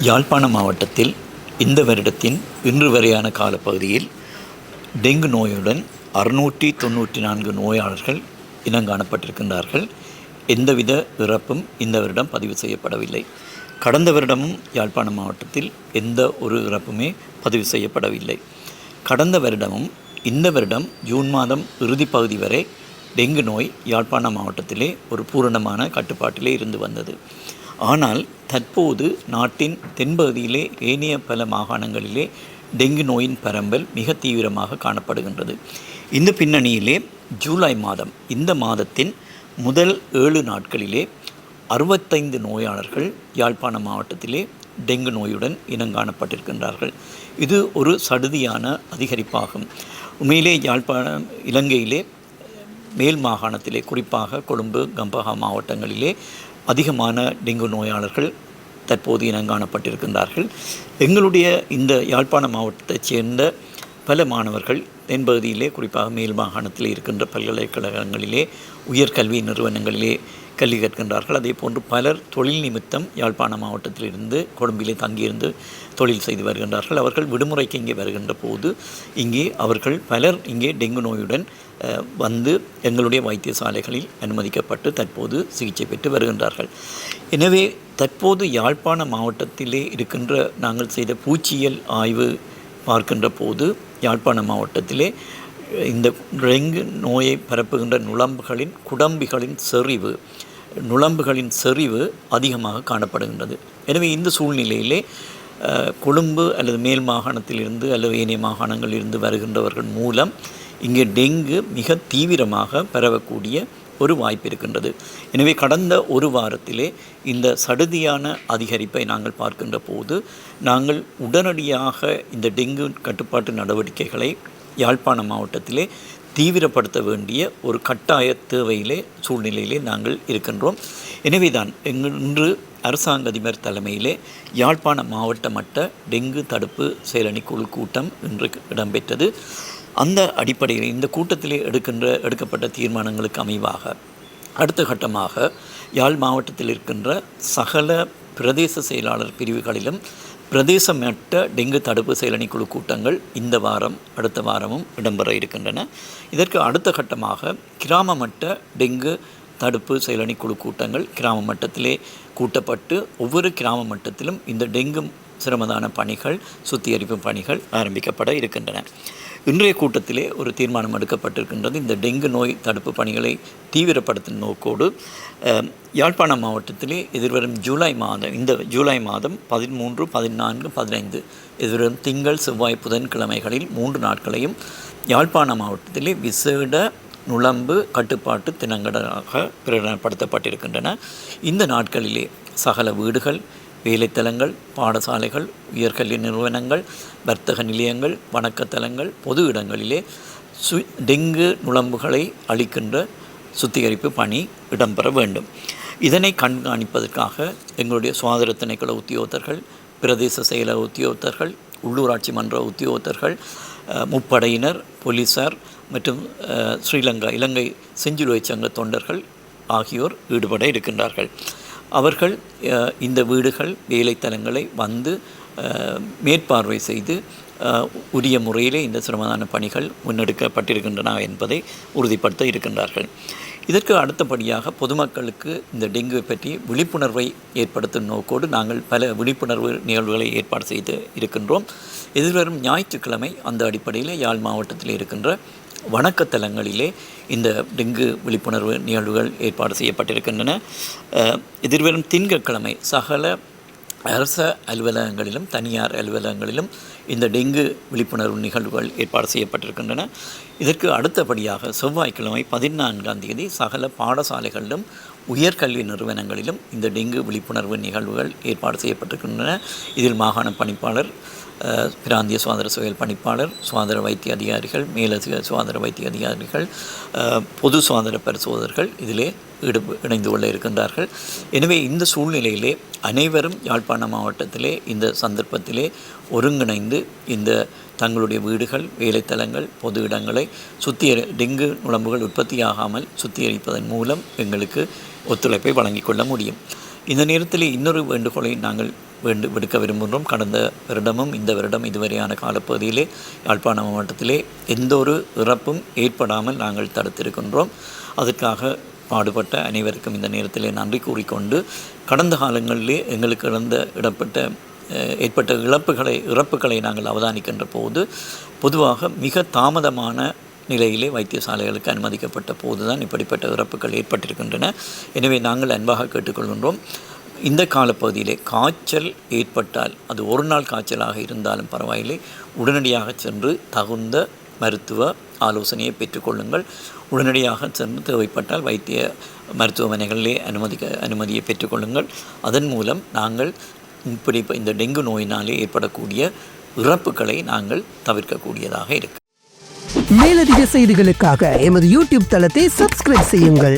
யாழ்ப்பாண மாவட்டத்தில் இந்த வருடத்தின் இன்று வரையான காலப்பகுதியில் டெங்கு நோயுடன் 694 நோயாளர்கள் இனங்காணப்பட்டிருக்கின்றார்கள். எந்தவித இறப்பும் இந்த வருடம் பதிவு செய்யப்படவில்லை. கடந்த வருடமும் யாழ்ப்பாண மாவட்டத்தில் எந்த ஒரு இறப்புமே பதிவு செய்யப்படவில்லை. கடந்த வருடமும் இந்த வருடம் ஜூன் மாதம் இறுதி பகுதி வரை டெங்கு நோய் யாழ்ப்பாண மாவட்டத்திலே ஒரு பூரணமான கட்டுப்பாட்டிலே இருந்து வந்தது. ஆனால் தற்போது நாட்டின் தென்பகுதியிலே ஏனைய பல மாகாணங்களிலே டெங்கு நோயின் பரம்பல் மிக தீவிரமாக காணப்படுகின்றது. இந்த பின்னணியிலே ஜூலை மாதம் இந்த மாதத்தின் முதல் 7 நாட்களிலே 65 நோயாளர்கள் யாழ்ப்பாண மாவட்டத்திலே டெங்கு நோயுடன் இனங்காணப்பட்டிருக்கின்றார்கள். இது ஒரு சடுதியான அதிகரிப்பாகும். உண்மையிலே யாழ்ப்பாணம் இலங்கையிலே மேல் மாகாணத்திலே குறிப்பாக கொழும்பு கம்பஹா மாவட்டங்களிலே அதிகமான டெங்கு நோயாளர்கள் தற்போது இனங்காணப்பட்டிருக்கின்றார்கள். எங்களுடைய இந்த யாழ்ப்பாண மாவட்டத்தைச் சேர்ந்த பல மாணவர்கள் தென்பகுதியிலே குறிப்பாக மேல் மாகாணத்தில் இருக்கின்ற பல்கலைக்கழகங்களிலே உயர்கல்வி நிறுவனங்களிலே கல்வி கற்கின்றார்கள். அதே போன்று பலர் தொழில் நிமித்தம் யாழ்ப்பாண மாவட்டத்திலிருந்து கொழும்பிலே தங்கியிருந்து தொழில் செய்து வருகின்றார்கள். அவர்கள் விடுமுறைக்கு இங்கே வருகின்ற போது இங்கே அவர்கள் பலர் இங்கே டெங்கு நோயுடன் வந்து எங்களுடைய வைத்தியசாலைகளில் அனுமதிக்கப்பட்டு தற்போது சிகிச்சை பெற்று வருகின்றார்கள். எனவே தற்போது யாழ்ப்பாண மாவட்டத்திலே இருக்கின்ற நாங்கள் செய்த பூச்சியியல் ஆய்வு பார்க்கின்ற போது யாழ்ப்பாண மாவட்டத்திலே இந்த டெங்கு நோயை பரப்புகின்ற நுளம்புகளின் செறிவு அதிகமாக காணப்படுகின்றது. எனவே இந்த சூழ்நிலையிலே கொழும்பு அல்லது மேல் மாகாணத்திலிருந்து அல்லது ஏனைய மாகாணங்களிலிருந்து வருகின்றவர்கள் மூலம் இங்கே டெங்கு மிக தீவிரமாக பரவக்கூடிய ஒரு வாய்ப்பு இருக்கின்றது. எனவே கடந்த ஒரு வாரத்திலே இந்த சடுதியான அதிகரிப்பை நாங்கள் பார்க்கின்ற போது நாங்கள் உடனடியாக இந்த டெங்கு கட்டுப்பாட்டு நடவடிக்கைகளை யாழ்ப்பாண மாவட்டத்திலே தீவிரப்படுத்த வேண்டிய ஒரு கட்டாய தேவையிலே சூழ்நிலையிலே நாங்கள் இருக்கின்றோம். எனவே தான் இன்று அரசாங்க அதிபர் தலைமையிலே யாழ்ப்பாண மாவட்ட மட்ட டெங்கு தடுப்பு செயலணி குழு கூட்டம் இன்று இடம்பெற்றது. அந்த அடிப்படையில் இந்த கூட்டத்திலே எடுக்கப்பட்ட தீர்மானங்களுக்கு அமைவாக அடுத்த கட்டமாக யாழ் மாவட்டத்தில் இருக்கின்ற சகல பிரதேச செயலாளர் பிரிவுகளிலும் பிரதேச மட்ட டெங்கு தடுப்பு செயலணி குழு கூட்டங்கள் இந்த வாரம் அடுத்த வாரமும் இடம்பெற இருக்கின்றன. இதற்கு அடுத்த கட்டமாக கிராம மட்ட டெங்கு தடுப்பு செயலணி குழு கூட்டங்கள் கிராம மட்டத்திலே கூட்டப்பட்டு ஒவ்வொரு கிராம மட்டத்திலும் இந்த டெங்கு சிரமதான பணிகள் சுத்திகரிப்பு பணிகள் ஆரம்பிக்கப்பட இருக்கின்றன. இன்றைய கூட்டத்திலே ஒரு தீர்மானம் எடுக்கப்பட்டிருக்கின்றது. இந்த டெங்கு நோய் தடுப்பு பணிகளை தீவிரப்படுத்தும் நோக்கோடு யாழ்ப்பாண மாவட்டத்திலே எதிர்வரும் இந்த ஜூலை மாதம் 13, 14, 15 எதிர்வரும் திங்கள், செவ்வாய், புதன்கிழமைகளில் 3 நாட்களையும் யாழ்ப்பாண மாவட்டத்திலே விசேட நுளம்பு கட்டுப்பாட்டு தினங்களாக பிரகடனப்படுத்தப்பட்டிருக்கின்றன. இந்த நாட்களிலே சகல வீடுகள், வேலைத்தலங்கள், பாடசாலைகள், உயர்கல்வி நிறுவனங்கள், வர்த்தக நிலையங்கள், வணக்கத்தலங்கள், பொது இடங்களிலே டெங்கு நுளம்புகளை அளிக்கின்ற சுத்திகரிப்பு பணி இடம்பெற வேண்டும். இதனை கண்காணிப்பதற்காக எங்களுடைய சுகாதார திணைக்கள உத்தியோகத்தர்கள், பிரதேச செயலக உத்தியோகத்தர்கள், உள்ளூராட்சி மன்ற உத்தியோகத்தர்கள், முப்படையினர், போலீசார் மற்றும் இலங்கை செஞ்சிலுவை சங்க தொண்டர்கள் ஆகியோர் ஈடுபட இருக்கின்றார்கள். அவர்கள் இந்த வீடுகள், வேலைத்தலங்களை வந்து மேற்பார்வை செய்து உரிய முறையிலே இந்த சிரமதான பணிகள் முன்னெடுக்கப்பட்டிருக்கின்றன என்பதை உறுதிப்படுத்த இருக்கின்றார்கள். இதற்கு அடுத்தபடியாக பொதுமக்களுக்கு இந்த டெங்குவை பற்றி விழிப்புணர்வை ஏற்படுத்தும் நோக்கோடு நாங்கள் பல விழிப்புணர்வு நிகழ்வுகளை ஏற்பாடு செய்து இருக்கின்றோம். எதிர்வரும் ஞாயிற்றுக்கிழமை அந்த அடிப்படையில் யாழ் மாவட்டத்தில் இருக்கின்ற வணக்கத்தலங்களிலே இந்த டெங்கு விழிப்புணர்வு நிகழ்வுகள் ஏற்பாடு செய்யப்பட்டிருக்கின்றன. எதிர்வரும் திங்கட்கிழமை சகல அரச அலுவலகங்களிலும் தனியார் அலுவலகங்களிலும் இந்த டெங்கு விழிப்புணர்வு நிகழ்வுகள் ஏற்பாடு செய்யப்பட்டிருக்கின்றன. இதற்கு அடுத்தபடியாக செவ்வாய்க்கிழமை 14ஆம் தேதி சகல பாடசாலைகளிலும் உயர்கல்வி நிறுவனங்களிலும் இந்த டெங்கு விழிப்புணர்வு நிகழ்வுகள் ஏற்பாடு செய்யப்பட்டிருக்கின்றன. இதில் மாகாண பணிப்பாளர், பிராந்திய சுகாதார செயல் பணிப்பாளர், சுகாதார வைத்திய அதிகாரிகள், மேலதிக சுகாதார வைத்திய அதிகாரிகள், பொது சுகாதார பரிசோதகர்கள் இதிலே இணைந்து கொள்ள இருக்கின்றார்கள். எனவே இந்த சூழ்நிலையிலே அனைவரும் யாழ்ப்பாண மாவட்டத்திலே இந்த சந்தர்ப்பத்திலே ஒருங்கிணைந்து இந்த தங்களுடைய வீடுகள், வேலைத்தலங்கள், பொது இடங்களை டெங்கு நுளம்புகள் உற்பத்தியாகாமல் சுத்திகரிப்பதன் மூலம் எங்களுக்கு ஒத்துழைப்பை வழங்கிக் கொள்ள முடியும். இந்த நேரத்தில் இன்னொரு வேண்டுகோளை நாங்கள் விடுக்க விரும்புகின்றோம். கடந்த வருடமும் இந்த வருடம் இதுவரையான காலப்பகுதியிலே யாழ்ப்பாண மாவட்டத்திலே எந்த ஒரு இறப்பும் ஏற்படாமல் நாங்கள் தடுத்திருக்கின்றோம். அதற்காக பாடுபட்ட அனைவருக்கும் இந்த நேரத்திலே நன்றி கூறிக்கொண்டு, கடந்த காலங்களிலே எங்களுக்கு ஏற்பட்ட இறப்புகளை நாங்கள் அவதானிக்கின்ற போது பொதுவாக மிக தாமதமான நிலையிலே வைத்தியசாலைகளுக்கு அனுமதிக்கப்பட்ட போது தான் இப்படிப்பட்ட இறப்புகள் ஏற்பட்டிருக்கின்றன. எனவே நாங்கள் அன்பாக கேட்டுக்கொள்கின்றோம், இந்த காலப்பகுதியிலே காய்ச்சல் ஏற்பட்டால், அது ஒரு நாள் காய்ச்சலாக இருந்தாலும் பரவாயில்லை, உடனடியாக சென்று தகுந்த மருத்துவ ஆலோசனையை பெற்றுக்கொள்ளுங்கள். உடனடியாக சென்று தேவைப்பட்டால் வைத்திய மருத்துவமனைகளிலே அனுமதியை பெற்றுக்கொள்ளுங்கள். அதன் மூலம் நாங்கள் இந்த டெங்கு நோயினாலே ஏற்படக்கூடிய இறப்புகளை நாங்கள் தவிர்க்கக்கூடியதாக இருக்கு. மேலதிக செய்திகளுக்காக எமது யூடியூப் தளத்தை சப்ஸ்கிரைப் செய்யுங்கள்.